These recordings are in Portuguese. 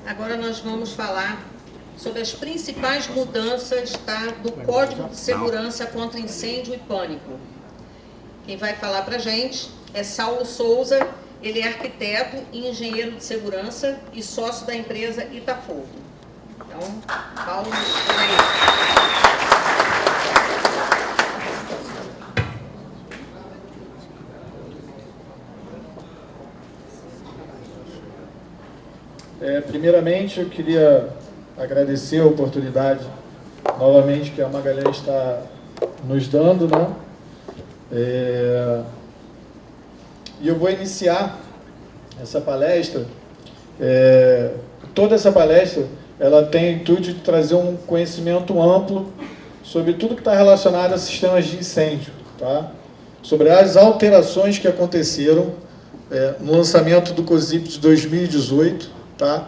Agora nós vamos falar sobre as principais mudanças, tá, do Código de Segurança contra Incêndio e Pânico. Quem vai falar para a gente é Saulo Souza, ele é arquiteto e engenheiro de segurança e sócio da empresa Itafogo. Então, Paulo, por aí. Primeiramente, eu queria agradecer a oportunidade novamente que a Magalhães está nos dando, né? E eu vou iniciar essa palestra. Toda essa palestra ela tem o intuito de trazer um conhecimento amplo sobre tudo que está relacionado a sistemas de incêndio, tá? Sobre as alterações que aconteceram no lançamento do COSIP de 2018, tá?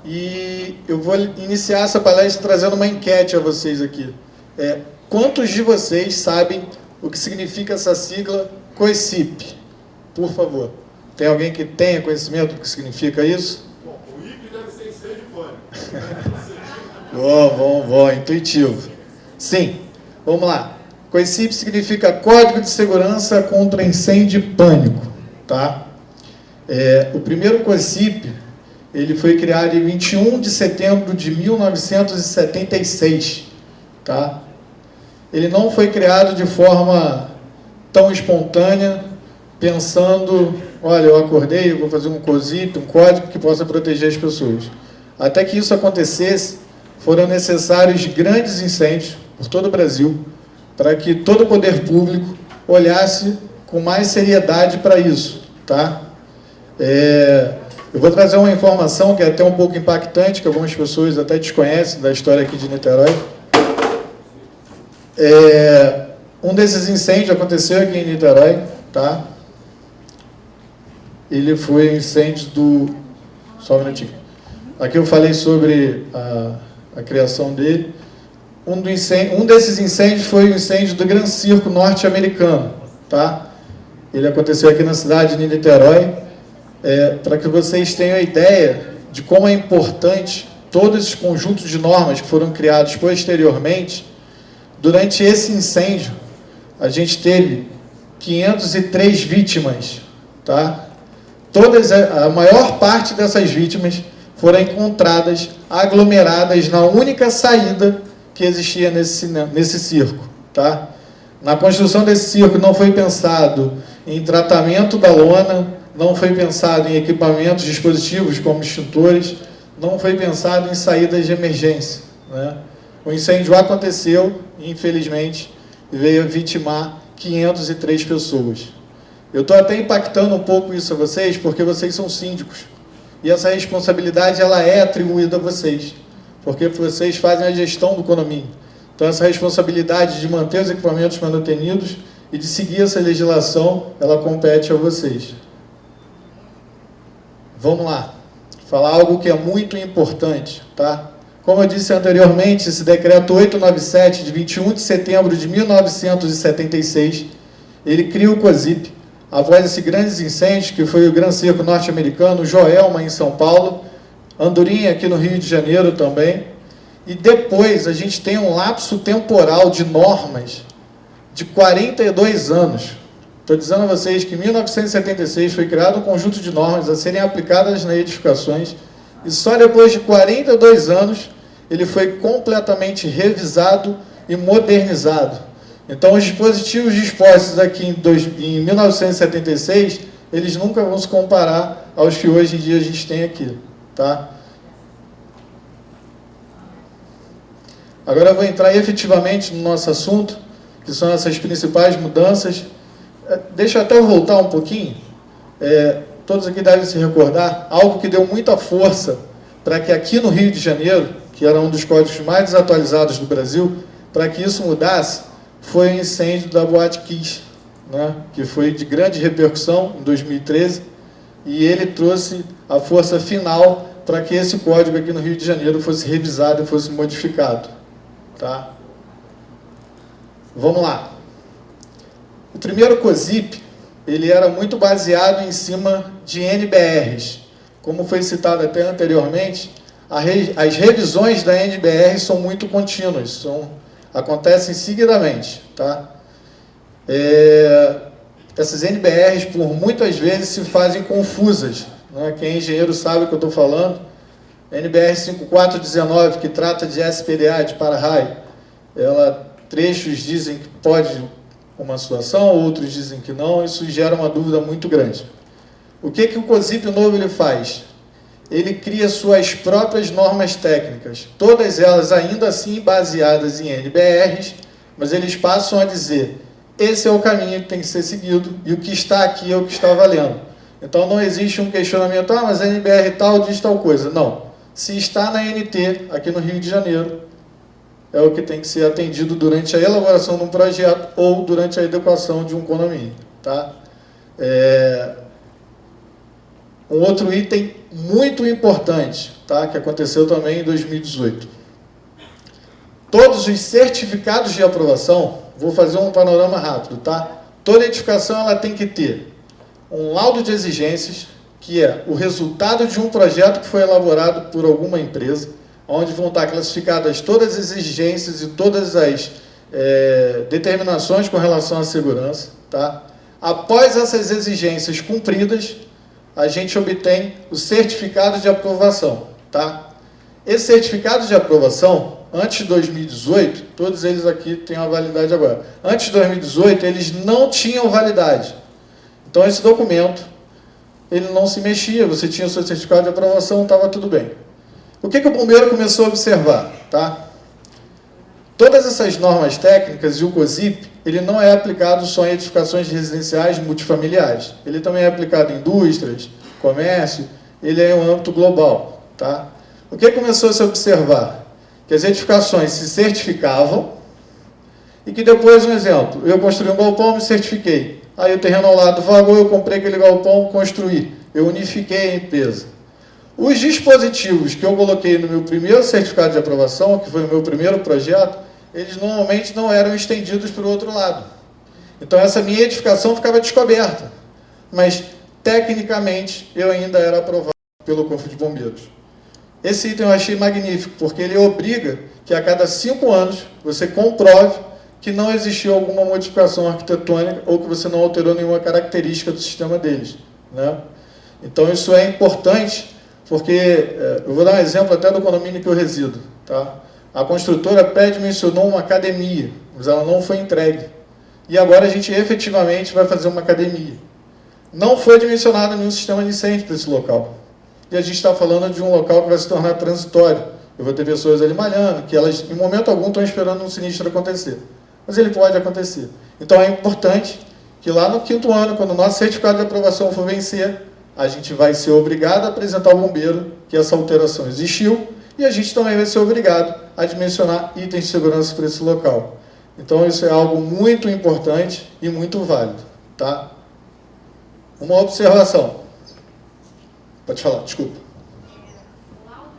E eu vou iniciar essa palestra trazendo uma enquete a vocês aqui. Quantos de vocês sabem o que significa essa sigla COSIP? Por favor. Tem alguém que tenha conhecimento do que significa isso? Bom, o IP deve ser incêndio e pânico. Bom, intuitivo. Sim, vamos lá. COSIP significa Código de Segurança contra Incêndio e Pânico, tá? O primeiro COSIP, ele foi criado em 21 de setembro de 1976, tá? Ele não foi criado de forma tão espontânea, pensando, olha, eu acordei, eu vou fazer um COSIP, um código que possa proteger as pessoas. Até que isso acontecesse, foram necessários grandes incêndios por todo o Brasil, para que todo o poder público olhasse com mais seriedade para isso, tá? Eu vou trazer uma informação que é até um pouco impactante, que algumas pessoas até desconhecem da história aqui de Niterói. Um desses incêndios aconteceu aqui em Niterói, tá? Ele foi um incêndio do... Só um minutinho. Aqui eu falei sobre a criação dele. Um desses incêndios foi o incêndio do Gran Circo norte-americano, tá? Ele aconteceu aqui na cidade de Niterói. Para que vocês tenham a ideia de como é importante todos esses conjuntos de normas que foram criados posteriormente. Durante esse incêndio, a gente teve 503 vítimas, tá? A maior parte dessas vítimas foram encontradas aglomeradas na única saída que existia nesse circo, tá? Na construção desse circo não foi pensado em tratamento da lona, não foi pensado em equipamentos, dispositivos como extintores, não foi pensado em saídas de emergência, né? O incêndio aconteceu e, infelizmente, veio vitimar 503 pessoas. Eu estou até impactando um pouco isso a vocês, porque vocês são síndicos. E essa responsabilidade ela é atribuída a vocês, porque vocês fazem a gestão do condomínio. Então, essa responsabilidade de manter os equipamentos manutenidos e de seguir essa legislação, ela compete a vocês. Vamos lá, falar algo que é muito importante, tá? Como eu disse anteriormente, esse decreto 897, de 21 de setembro de 1976, ele cria o COSIP, após esses grandes incêndios, que foi o Gran Circo norte-americano, Joelma em São Paulo, Andorinha aqui no Rio de Janeiro também, e depois a gente tem um lapso temporal de normas de 42 anos. Estou dizendo a vocês que em 1976 foi criado um conjunto de normas a serem aplicadas nas edificações e só depois de 42 anos ele foi completamente revisado e modernizado. Então, os dispositivos dispostos aqui em 1976, eles nunca vão se comparar aos que hoje em dia a gente tem aqui, tá? Agora eu vou entrar efetivamente no nosso assunto, que são essas principais mudanças. Deixa eu até voltar um pouquinho. Todos aqui devem se recordar, algo que deu muita força para que aqui no Rio de Janeiro, que era um dos códigos mais desatualizados do Brasil, para que isso mudasse, foi o incêndio da Boate Kiss, né, que foi de grande repercussão em 2013, e ele trouxe a força final para que esse código aqui no Rio de Janeiro fosse revisado e fosse modificado. Tá? Vamos lá. O primeiro COSIP, ele era muito baseado em cima de NBRs. Como foi citado até anteriormente, As revisões da NBR são muito contínuas, acontecem seguidamente. Tá? Essas NBRs, por muitas vezes, se fazem confusas. Né? Quem é engenheiro sabe o que eu estou falando. NBR 5419, que trata de SPDA, de para-raio, trechos dizem que pode uma situação, outros dizem que não, isso gera uma dúvida muito grande. O que o COSIP novo ele faz? Ele cria suas próprias normas técnicas, todas elas ainda assim baseadas em NBRs, mas eles passam a dizer, esse é o caminho que tem que ser seguido, e o que está aqui é o que está valendo. Então não existe um questionamento, mas a NBR tal diz tal coisa. Não. Se está na NT, aqui no Rio de Janeiro, é o que tem que ser atendido durante a elaboração de um projeto ou durante a adequação de um condomínio. Tá? Um outro item muito importante, tá? Que aconteceu também em 2018. Todos os certificados de aprovação, vou fazer um panorama rápido, tá? Toda edificação ela tem que ter um laudo de exigências, que é o resultado de um projeto que foi elaborado por alguma empresa, onde vão estar classificadas todas as exigências e todas as determinações com relação à segurança. Tá? Após essas exigências cumpridas, a gente obtém o certificado de aprovação. Tá? Esse certificado de aprovação, antes de 2018, todos eles aqui têm a validade agora. Antes de 2018, eles não tinham validade. Então, esse documento, ele não se mexia, você tinha o seu certificado de aprovação, estava tudo bem. O que o bombeiro começou a observar? Tá? Todas essas normas técnicas e o COSIP, ele não é aplicado só em edificações residenciais multifamiliares. Ele também é aplicado em indústrias, comércio, ele é em um âmbito global. Tá? O que começou a se observar? Que as edificações se certificavam e que depois, um exemplo, eu construí um galpão, me certifiquei. Aí o terreno ao lado vagou, eu comprei aquele galpão, construí. Eu unifiquei a empresa. Os dispositivos que eu coloquei no meu primeiro certificado de aprovação, que foi o meu primeiro projeto, eles normalmente não eram estendidos para o outro lado. Então essa minha edificação ficava descoberta. Mas, tecnicamente, eu ainda era aprovado pelo Corpo de Bombeiros. Esse item eu achei magnífico, porque ele obriga que a cada 5 anos você comprove que não existiu alguma modificação arquitetônica ou que você não alterou nenhuma característica do sistema deles. Né? Então isso é importante, porque eu vou dar um exemplo até do condomínio que eu resido. Tá? A construtora pré-dimensionou uma academia, mas ela não foi entregue. E agora a gente efetivamente vai fazer uma academia. Não foi dimensionado nenhum sistema de incêndio para esse local. E a gente está falando de um local que vai se tornar transitório. Eu vou ter pessoas ali malhando, que elas, em momento algum, estão esperando um sinistro acontecer. Mas ele pode acontecer. Então é importante que lá no 5º ano, quando o nosso certificado de aprovação for vencer, a gente vai ser obrigado a apresentar ao bombeiro que essa alteração existiu e a gente também vai ser obrigado a dimensionar itens de segurança para esse local. Então isso é algo muito importante e muito válido. Tá? Uma observação. Pode falar, desculpa. O laudo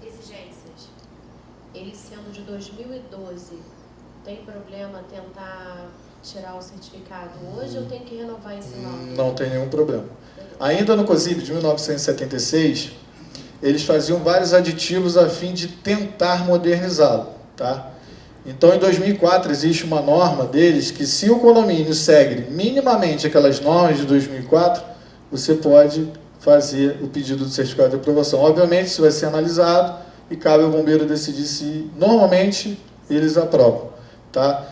de exigências, ele sendo de 2012, tem problema tentar tirar o certificado hoje ou tem que renovar esse laudo? Não tem nenhum problema. Ainda no COSIP de 1976, eles faziam vários aditivos a fim de tentar modernizá-lo. Tá? Então, em 2004, existe uma norma deles que, se o condomínio segue minimamente aquelas normas de 2004, você pode fazer o pedido de certificado de aprovação. Obviamente, isso vai ser analisado e cabe ao bombeiro decidir se, normalmente, eles aprovam. Tá?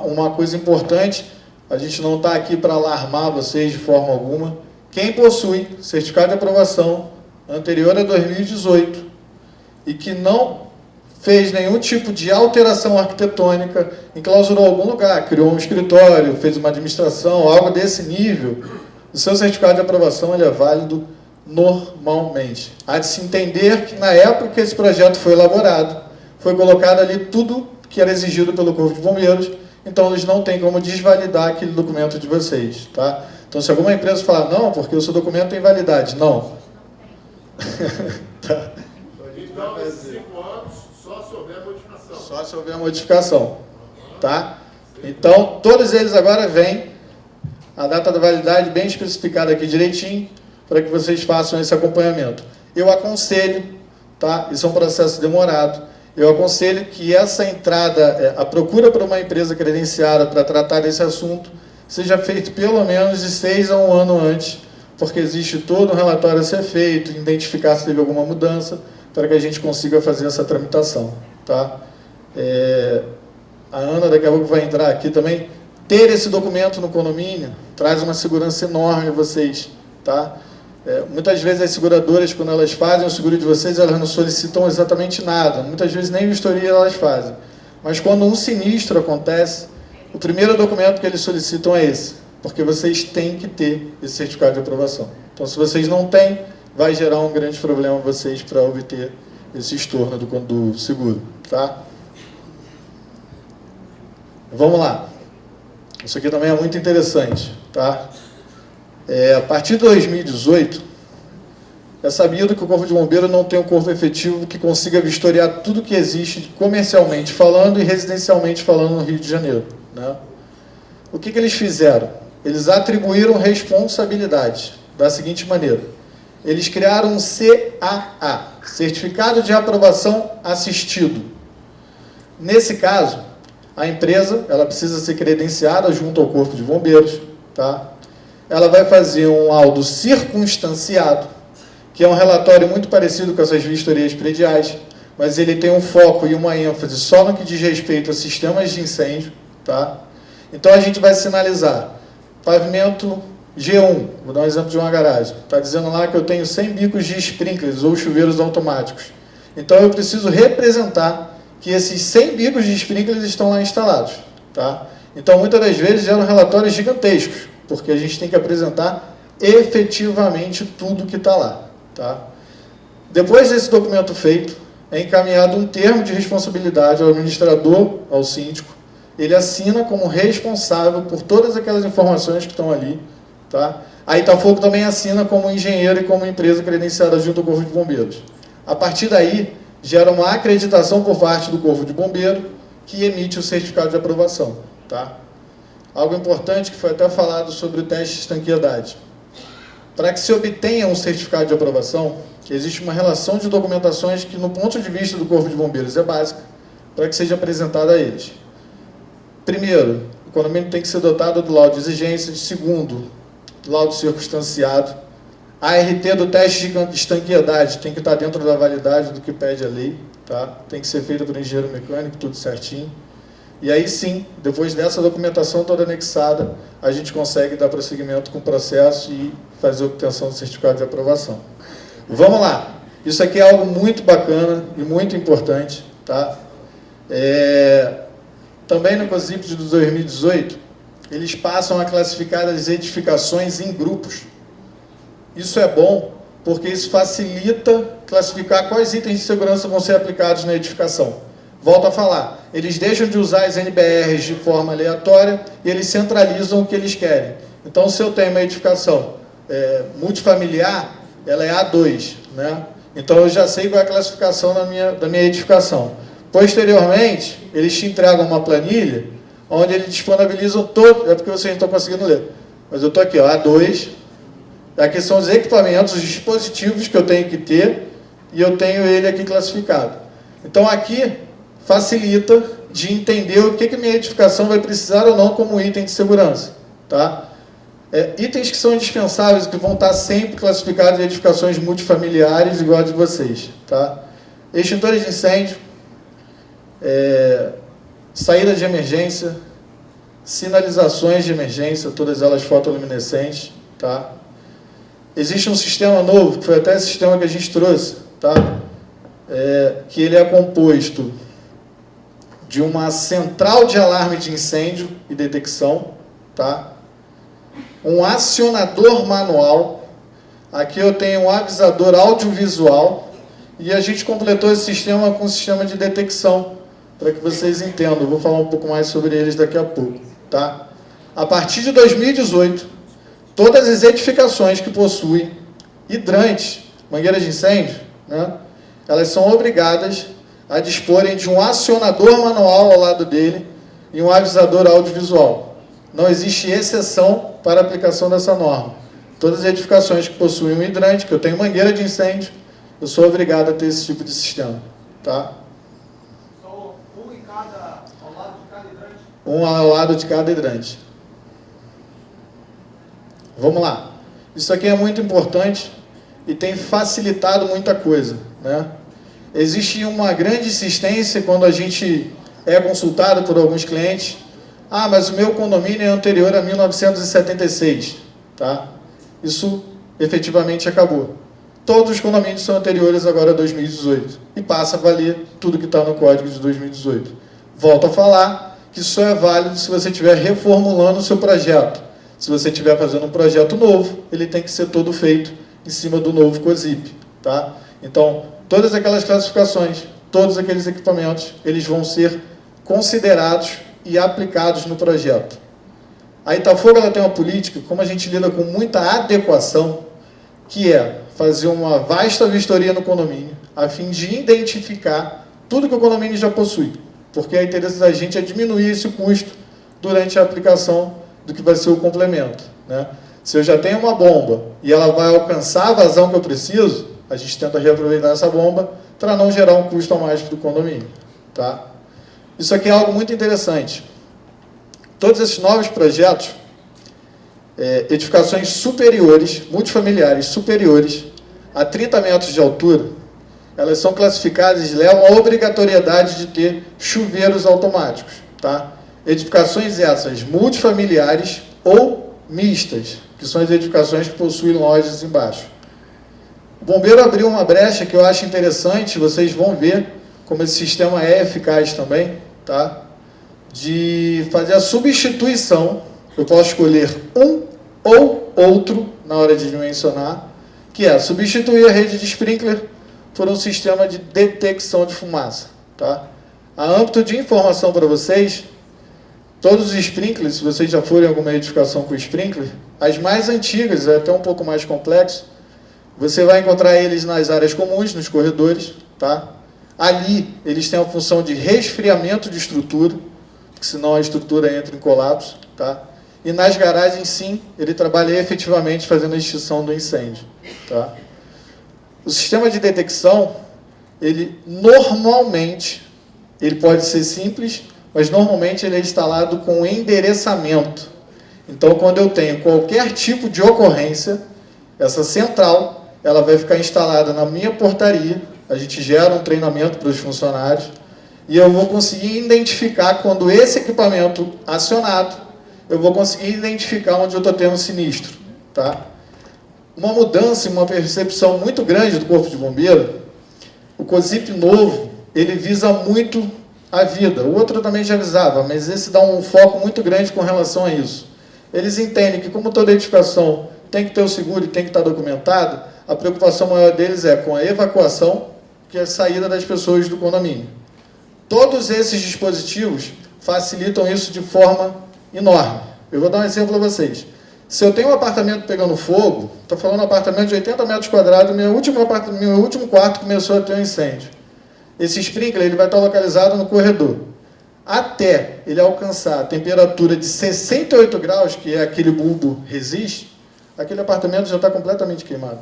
Uma coisa importante, a gente não está aqui para alarmar vocês de forma alguma. Quem possui certificado de aprovação anterior a 2018 e que não fez nenhum tipo de alteração arquitetônica, enclausurou algum lugar, criou um escritório, fez uma administração, algo desse nível, o seu certificado de aprovação ele é válido normalmente. Há de se entender que na época que esse projeto foi elaborado, foi colocado ali tudo que era exigido pelo Corpo de Bombeiros, então eles não têm como desvalidar aquele documento de vocês. Tá? Então se alguma empresa falar, não, porque o seu documento tem validade, não. Tá. Então, esses 5 anos, só se houver modificação. Só se houver modificação. Tá? Então, todos eles agora vêm, a data da validade bem especificada aqui direitinho, para que vocês façam esse acompanhamento. Eu aconselho, tá? Isso é um processo demorado, eu aconselho que essa entrada, a procura por uma empresa credenciada para tratar desse assunto, seja feita pelo menos de 6 a 1 ano antes, porque existe todo um relatório a ser feito, identificar se teve alguma mudança, para que a gente consiga fazer essa tramitação. Tá? A Ana daqui a pouco vai entrar aqui também. Ter esse documento no condomínio traz uma segurança enorme a vocês. Tá? Muitas vezes as seguradoras, quando elas fazem o seguro de vocês, elas não solicitam exatamente nada. Muitas vezes nem vistoria elas fazem. Mas quando um sinistro acontece, o primeiro documento que eles solicitam é esse, porque vocês têm que ter esse certificado de aprovação. Então, se vocês não têm, vai gerar um grande problema a vocês para obter esse estorno do seguro. Tá? Vamos lá. Isso aqui também é muito interessante. Tá? A partir de 2018, é sabido que o Corpo de Bombeiros não tem um corpo efetivo que consiga vistoriar tudo que existe comercialmente falando e residencialmente falando no Rio de Janeiro. Né? O que eles fizeram? Eles atribuíram responsabilidade da seguinte maneira. Eles criaram um CAA, Certificado de Aprovação Assistido. Nesse caso, a empresa ela precisa ser credenciada junto ao Corpo de Bombeiros. Tá? Ela vai fazer um laudo circunstanciado, que é um relatório muito parecido com essas vistorias prediais, mas ele tem um foco e uma ênfase só no que diz respeito a sistemas de incêndio. Tá? Então, a gente vai sinalizar pavimento G1, vou dar um exemplo de uma garagem. Está dizendo lá que eu tenho 100 bicos de sprinklers ou chuveiros automáticos. Então, eu preciso representar que esses 100 bicos de sprinklers estão lá instalados. Tá? Então, muitas das vezes, geram relatórios gigantescos, porque a gente tem que apresentar efetivamente tudo que está lá. Tá? Depois desse documento feito, é encaminhado um termo de responsabilidade ao administrador, ao síndico. Ele assina como responsável por todas aquelas informações que estão ali. Tá? A Itafogo também assina como engenheiro e como empresa credenciada junto ao Corpo de Bombeiros. A partir daí, gera uma acreditação por parte do Corpo de Bombeiro que emite o certificado de aprovação. Tá? Algo importante que foi até falado sobre o teste de estanqueidade. Para que se obtenha um certificado de aprovação, existe uma relação de documentações que, no ponto de vista do Corpo de Bombeiros, é básica para que seja apresentada a eles. Primeiro, o condomínio tem que ser dotado do laudo de exigência. Segundo, do laudo circunstanciado. A ART do teste de estanqueidade tem que estar dentro da validade do que pede a lei. Tá? Tem que ser feito por engenheiro mecânico, tudo certinho. E aí sim, depois dessa documentação toda anexada, a gente consegue dar prosseguimento com o processo e fazer a obtenção do certificado de aprovação. Vamos lá. Isso aqui é algo muito bacana e muito importante. Tá? Também no COSIP de 2018, eles passam a classificar as edificações em grupos. Isso é bom, porque isso facilita classificar quais itens de segurança vão ser aplicados na edificação. Volto a falar, eles deixam de usar as NBRs de forma aleatória e eles centralizam o que eles querem. Então, se eu tenho uma edificação multifamiliar, ela é A2, né? Então, eu já sei qual é a classificação da minha edificação. Posteriormente, eles te entregam uma planilha onde eles disponibilizam todo... É porque vocês não estão conseguindo ler. Mas eu estou aqui, ó, A2. Aqui são os equipamentos, os dispositivos que eu tenho que ter, e eu tenho ele aqui classificado. Então, aqui facilita de entender o que minha edificação vai precisar ou não como item de segurança. Tá? Itens que são indispensáveis, que vão estar sempre classificados em edificações multifamiliares, igual a de vocês. Tá? Extintores de incêndio, saída de emergência, sinalizações de emergência, todas elas fotoluminescentes. Tá? Existe um sistema novo, que foi até esse sistema que a gente trouxe, tá? Que ele é composto de uma central de alarme de incêndio e detecção, tá? Um acionador manual, aqui eu tenho um avisador audiovisual, e a gente completou esse sistema com um sistema de detecção, para que vocês entendam. Eu vou falar um pouco mais sobre eles daqui a pouco. Tá? A partir de 2018, todas as edificações que possuem hidrantes, mangueiras de incêndio, né, elas são obrigadas a disporem de um acionador manual ao lado dele e um avisador audiovisual. Não existe exceção para a aplicação dessa norma. Todas as edificações que possuem um hidrante, que eu tenho mangueira de incêndio, eu sou obrigado a ter esse tipo de sistema. Tá? Então, ao lado de cada hidrante? Um ao lado de cada hidrante. Vamos lá. Isso aqui é muito importante e tem facilitado muita coisa, né? Existe uma grande insistência quando a gente é consultado por alguns clientes. Ah, mas o meu condomínio é anterior a 1976. Tá? Isso efetivamente acabou. Todos os condomínios são anteriores agora a 2018. E passa a valer tudo que está no código de 2018. Volto a falar que só é válido se você estiver reformulando o seu projeto. Se você estiver fazendo um projeto novo, ele tem que ser todo feito em cima do novo COSIP. Tá? Então, todas aquelas classificações, todos aqueles equipamentos, eles vão ser considerados e aplicados no projeto. A Itafogo ela tem uma política, como a gente lida com muita adequação, que é fazer uma vasta vistoria no condomínio, a fim de identificar tudo que o condomínio já possui, porque a interesse da gente é diminuir esse custo durante a aplicação do que vai ser o complemento. Né? Se eu já tenho uma bomba e ela vai alcançar a vazão que eu preciso, a gente tenta reaproveitar essa bomba para não gerar um custo a mais para o condomínio. Tá? Isso aqui é algo muito interessante. Todos esses novos projetos, edificações superiores, multifamiliares superiores a 30 metros de altura, elas são classificadas e levam a obrigatoriedade de ter chuveiros automáticos. Tá? Edificações essas multifamiliares ou mistas, que são as edificações que possuem lojas embaixo. O bombeiro abriu uma brecha que eu acho interessante, vocês vão ver como esse sistema é eficaz também, tá? De fazer a substituição, eu posso escolher um ou outro na hora de dimensionar, que é substituir a rede de sprinkler por um sistema de detecção de fumaça. Tá? A âmbito de informação para vocês, todos os sprinklers, se vocês já forem em alguma edificação com sprinkler, as mais antigas, é até um pouco mais complexo, você vai encontrar eles nas áreas comuns, nos corredores. Tá? Ali, eles têm a função de resfriamento de estrutura, senão a estrutura entra em colapso. Tá? E nas garagens, sim, ele trabalha efetivamente fazendo a extinção do incêndio. Tá? O sistema de detecção, ele normalmente, ele pode ser simples, mas normalmente ele é instalado com endereçamento. Então, quando eu tenho qualquer tipo de ocorrência, essa central, ela vai ficar instalada na minha portaria, a gente gera um treinamento para os funcionários, e eu vou conseguir identificar quando esse equipamento acionado, eu vou conseguir identificar onde eu estou tendo sinistro. Tá? Uma mudança e uma percepção muito grande do Corpo de Bombeiro, o COSIP novo, ele visa muito a vida. O outro também já avisava, mas esse dá um foco muito grande com relação a isso. Eles entendem que, como toda edificação tem que ter o seguro e tem que estar documentado, a preocupação maior deles é com a evacuação, que é a saída das pessoas do condomínio. Todos esses dispositivos facilitam isso de forma enorme. Eu vou dar um exemplo a vocês. Se eu tenho um apartamento pegando fogo, estou falando de um apartamento de 80 metros quadrados, meu último quarto começou a ter um incêndio. Esse sprinkler ele vai estar localizado no corredor. Até ele alcançar a temperatura de 68 graus, que é aquele bulbo resiste, aquele apartamento já está completamente queimado.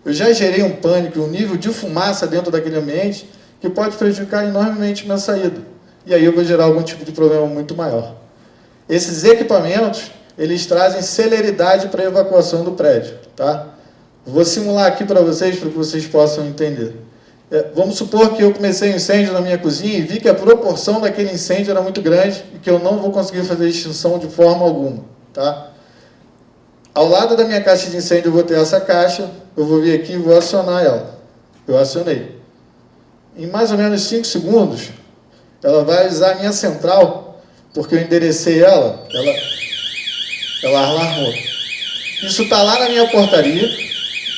Eu já gerei um pânico, um nível de fumaça dentro daquele ambiente que pode prejudicar enormemente minha saída. E aí eu vou gerar algum tipo de problema muito maior. Esses equipamentos, eles trazem celeridade para a evacuação do prédio. Tá? Vou simular aqui para vocês, para que vocês possam entender. Vamos supor que eu comecei um incêndio na minha cozinha e vi que a proporção daquele incêndio era muito grande e que eu não vou conseguir fazer extinção de forma alguma. Tá? Ao lado da minha caixa de incêndio eu vou ter essa caixa, eu vou vir aqui e vou acionar ela. Eu acionei. Em mais ou menos 5 segundos, ela vai avisar a minha central, porque eu enderecei ela alarmou. Isso está lá na minha portaria,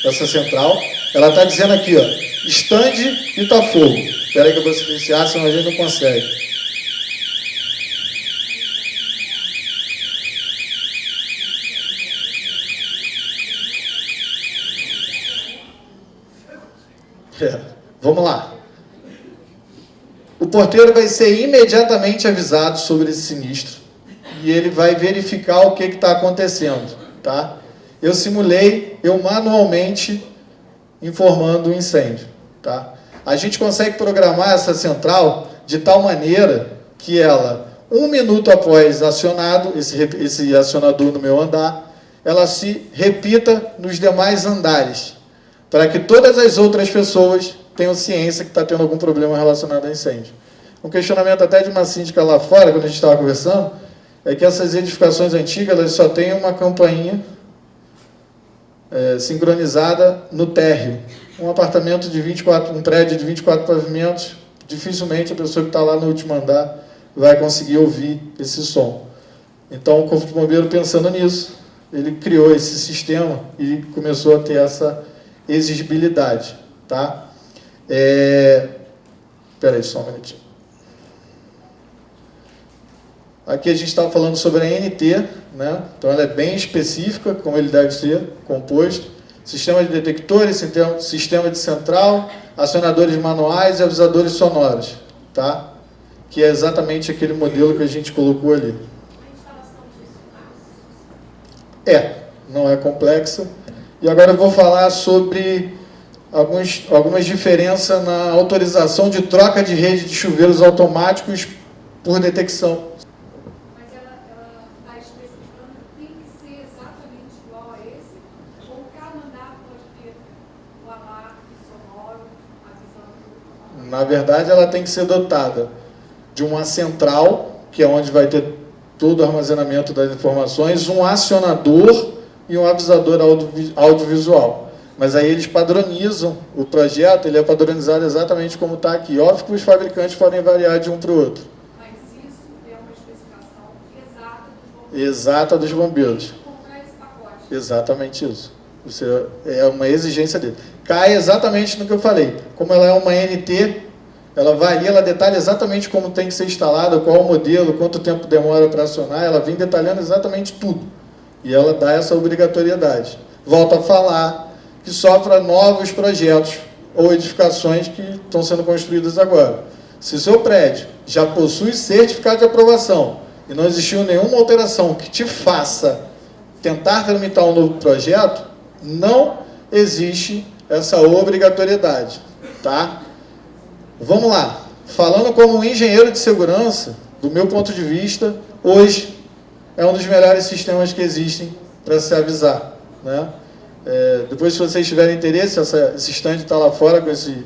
essa central, ela está dizendo aqui, ó, estande Itafogo. Espera aí que eu vou silenciar, senão a gente não consegue. Vamos lá. O porteiro vai ser imediatamente avisado sobre esse sinistro e ele vai verificar o que está acontecendo. Tá? eu simulei, eu manualmente informando o incêndio. Tá? A gente consegue programar essa central de tal maneira que ela, 1 minuto após acionado, esse acionador no meu andar, ela se repita nos demais andares, para que todas as outras pessoas tenham ciência que está tendo algum problema relacionado a incêndio. Um questionamento até de uma síndica lá fora, quando a gente estava conversando, é que essas edificações antigas elas só têm uma campainha sincronizada no térreo. Um apartamento de 24, um prédio de 24 pavimentos, dificilmente a pessoa que está lá no último andar vai conseguir ouvir esse som. Então, o Corpo de Bombeiro, pensando nisso, ele criou esse sistema e começou a ter essa exigibilidade. Tá? Espera aí, só um minutinho. Aqui a gente estava falando sobre a NT, né? Então ela é bem específica, como ele deve ser composto. Sistema de detectores, sistema de central, acionadores manuais e avisadores sonoros. Tá? Que é exatamente aquele modelo que a gente colocou ali. Não é complexa. E agora eu vou falar sobre algumas diferenças na autorização de troca de rede de chuveiros automáticos por detecção. Mas ela está especificando que tem que ser exatamente igual a esse, ou cada andar pode ter o alarme sonoro avisando. Na verdade, ela tem que ser dotada de uma central, que é onde vai ter todo o armazenamento das informações, um acionador e um avisador audiovisual. Mas aí eles padronizam o projeto, ele é padronizado exatamente como está aqui. Óbvio que os fabricantes podem variar de um para o outro. Mas isso é uma especificação exata Exata dos bombeiros. comprar esse pacote. Exatamente isso. É uma exigência dele. Cai exatamente no que eu falei. Como ela é uma NT, ela vai ali, ela detalha exatamente como tem que ser instalada, qual o modelo, quanto tempo demora para acionar, ela vem detalhando exatamente tudo. E ela dá essa obrigatoriedade. Volto a falar que só para novos projetos ou edificações que estão sendo construídas agora. Se o seu prédio já possui certificado de aprovação e não existiu nenhuma alteração que te faça tentar tramitar um novo projeto, não existe essa obrigatoriedade. Tá? Vamos lá. Falando como um engenheiro de segurança, do meu ponto de vista, hoje é um dos melhores sistemas que existem para se avisar. Né? Depois, se vocês tiverem interesse, esse stand está lá fora com esse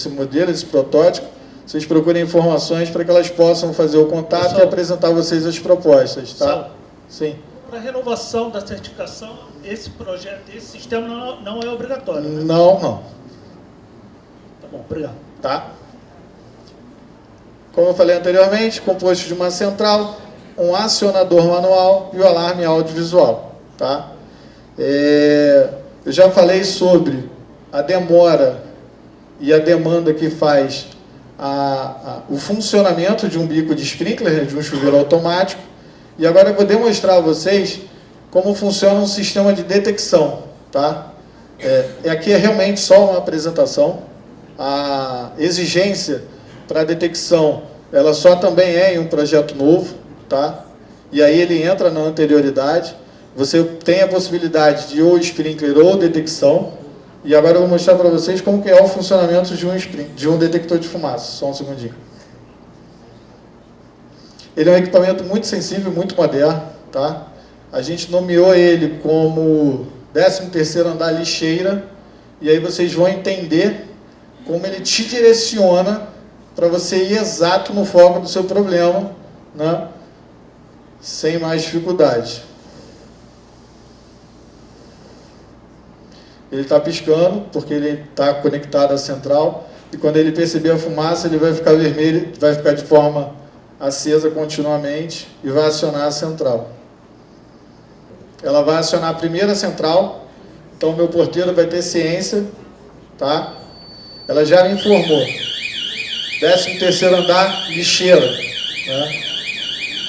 modelo, esse protótipo, vocês procurem informações para que elas possam fazer o contato e apresentar a vocês as propostas. Tá? Sim. Para a renovação da certificação, esse projeto, esse sistema não é obrigatório. Né? Não. Tá bom, obrigado. Tá? Como eu falei anteriormente, composto de uma central, um acionador manual e o alarme audiovisual. Tá? Eu já falei sobre a demora e a demanda que faz o funcionamento de um bico de sprinkler, de um chuveiro automático, e agora eu vou demonstrar a vocês como funciona um sistema de detecção. Tá? Aqui é realmente só uma apresentação. A exigência para a detecção, ela só também é em um projeto novo, tá? E aí ele entra na anterioridade. Você tem a possibilidade de ou sprinkler ou detecção. E agora eu vou mostrar para vocês como que é o funcionamento de um detector de fumaça. Só um segundinho. Ele é um equipamento muito sensível, muito moderno, tá? A gente nomeou ele como 13º andar lixeira. E aí vocês vão entender como ele te direciona para você ir exato no foco do seu problema, né? Sem mais dificuldade. Ele está piscando, porque ele está conectado à central, e quando ele perceber a fumaça, ele vai ficar vermelho, vai ficar de forma acesa continuamente, e vai acionar a central. Ela vai acionar a primeira central, então o meu porteiro vai ter ciência, tá? Ela já me informou. 13º andar, lixeira. Né?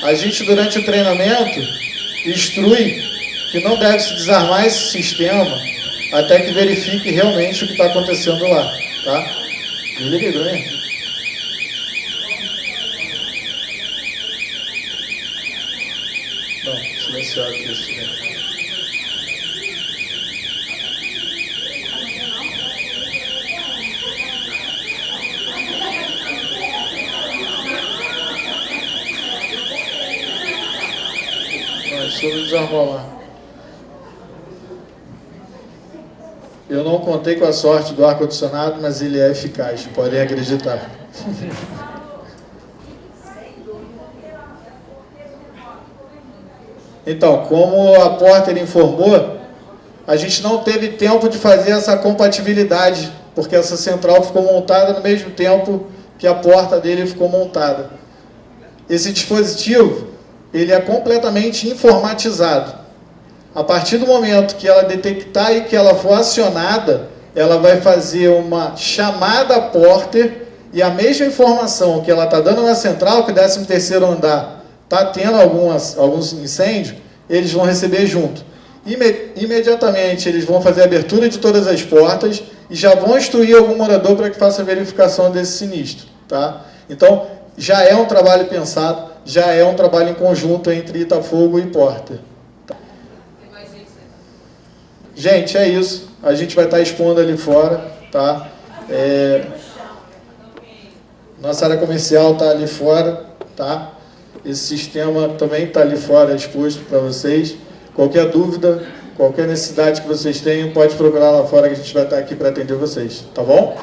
A gente, durante o treinamento, instrui que não deve se desarmar esse sistema até que verifique realmente o que está acontecendo lá. Tá? Desliga aí, Bruninho. Não, silenciar aqui. sobre desarmar o alarme. Eu não contei com a sorte do ar-condicionado, mas ele é eficaz, podem acreditar. Então, como a Porter informou, a gente não teve tempo de fazer essa compatibilidade, porque essa central ficou montada no mesmo tempo que a porta dele ficou montada. Esse dispositivo, ele é completamente informatizado. A partir do momento que ela detectar e que ela for acionada, ela vai fazer uma chamada a Porter e a mesma informação que ela está dando na central, que o 13º andar está tendo alguns incêndios, eles vão receber junto. Imediatamente eles vão fazer a abertura de todas as portas e já vão instruir algum morador para que faça a verificação desse sinistro. Tá? Então, já é um trabalho pensado, já é um trabalho em conjunto entre Itafogo e Porter. Gente, é isso. A gente vai estar expondo ali fora, tá? Nossa área comercial está ali fora, tá? Esse sistema também está ali fora exposto para vocês. Qualquer dúvida, qualquer necessidade que vocês tenham, pode procurar lá fora que a gente vai estar aqui para atender vocês, tá bom?